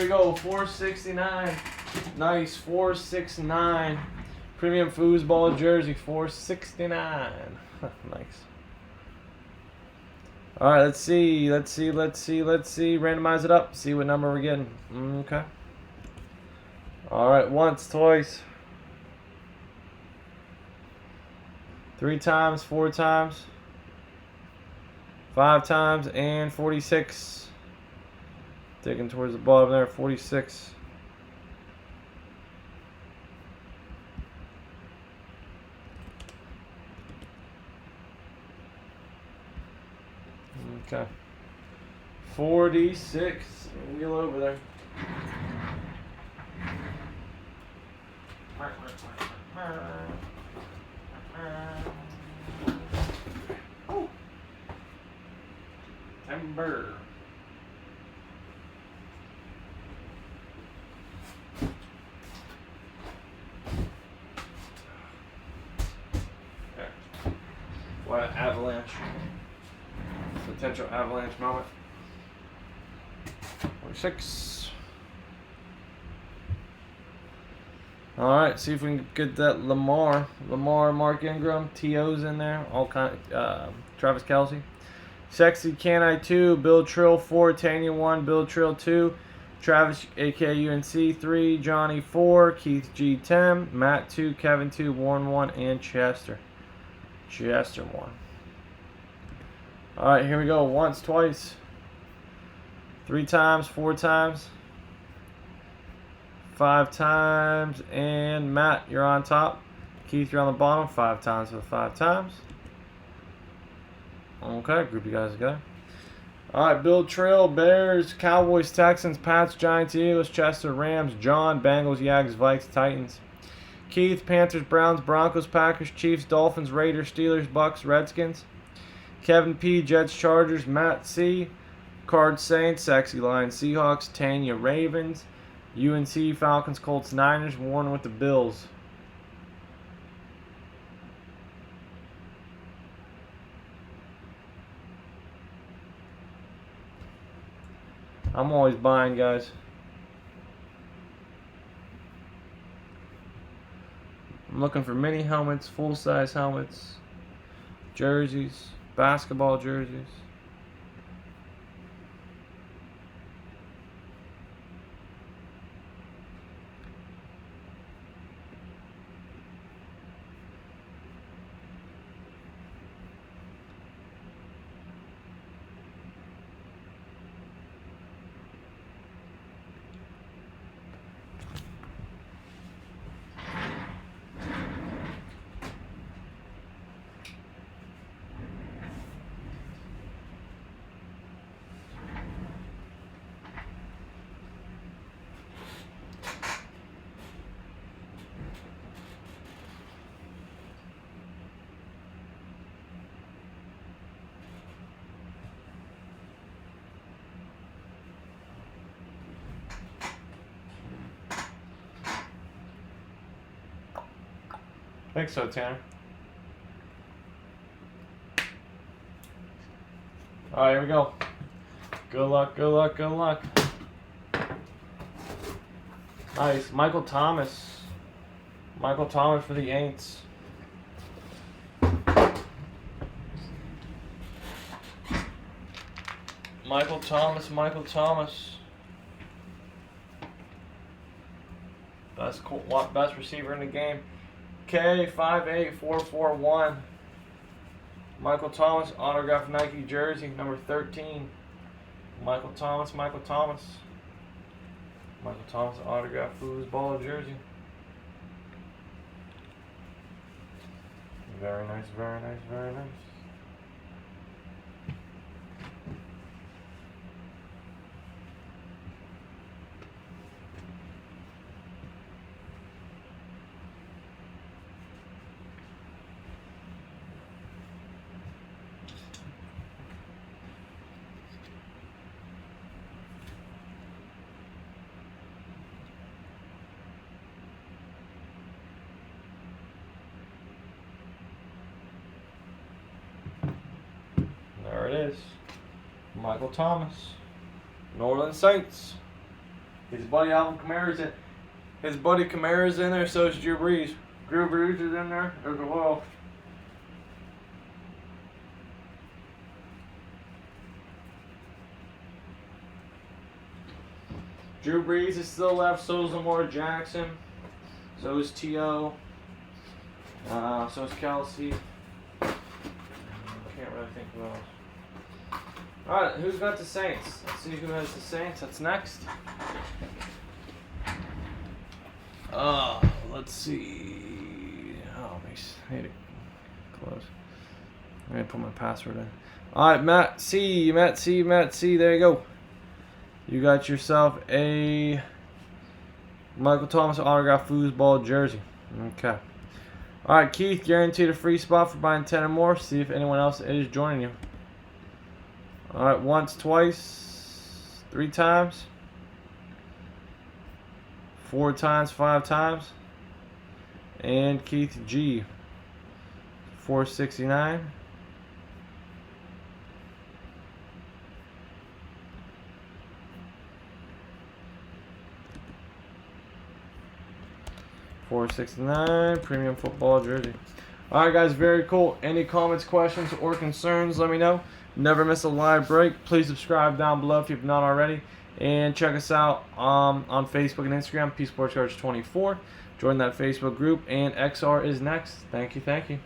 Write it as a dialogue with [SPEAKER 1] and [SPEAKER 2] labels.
[SPEAKER 1] we go. 469. Nice. 469. Premium foosball jersey. 469. Nice. All right, let's see. Randomize it up. See what number we're getting. Okay. All right, once, twice. 3 times, 4 times. 5 times, and 46. Digging towards the bottom there, 46. Okay. 46. Wheel over there. Oh. Timber. Okay. What an avalanche. Potential avalanche moment. 46. Alright, see if we can get that Lamar, Mark Ingram, T.O.'s in there, all kind Travis Kelce. Sexy Can I 2, Bill Trill 4, Tanya 1, Bill Trill 2, Travis aka UNC 3, Johnny 4, Keith G 10, Matt 2, Kevin 2, Warren 1, and Chester 1. Alright, here we go. Once, twice, 3 times, 4 times, 5 times, and Matt, you're on top. Keith, you're on the bottom. 5 times for the 5 times. Okay, group you guys together. Alright, Bill Trill, Bears, Cowboys, Texans, Pats, Giants, Eagles, Chester, Rams, John, Bengals, Yags, Vikes, Titans. Keith, Panthers, Browns, Broncos, Packers, Chiefs, Dolphins, Raiders, Steelers, Bucks, Redskins. Kevin P, Jets, Chargers, Matt C, Cards, Saints, Sexy Lions, Seahawks, Tanya, Ravens, UNC, Falcons, Colts, Niners, Warren with the Bills. I'm always buying, guys. I'm looking for mini helmets, full-size helmets, jerseys, basketball jerseys. I think so, Tanner. Alright, here we go. Good luck, good luck, good luck. Nice. Michael Thomas. Michael Thomas for the Aints. Michael Thomas. Best receiver in the game. K58441. Michael Thomas, autographed Nike jersey, number 13. Michael Thomas, autographed foosball jersey. Very nice, very nice, very nice. There it is. Michael Thomas. New Orleans Saints. His buddy Alvin Kamara's in. His buddy Kamara's in there. So is Drew Brees. Drew Brees is in there as well. Drew Brees is still left. So is Lamar Jackson. So is T.O. So is Kelsey. Can't really think of else. Alright, who's got the Saints? Let's see who has the Saints. That's next. Let's see. Oh, I need to close. I'm going to put my password in. Alright, Matt C. There you go. You got yourself a Michael Thomas autographed foosball jersey. Okay. Alright, Keith, guaranteed a free spot for buying 10 or more. See if anyone else is joining you. Alright, once, twice, 3 times, 4 times, 5 times. And Keith G. 469. $469 premium football jersey. Alright guys, very cool. Any comments, questions, or concerns, let me know. Never miss a live break. Please subscribe down below if you've not already. And check us out on Facebook and Instagram, P-SPORTSCARDS24. Join that Facebook group. And XR is next. Thank you.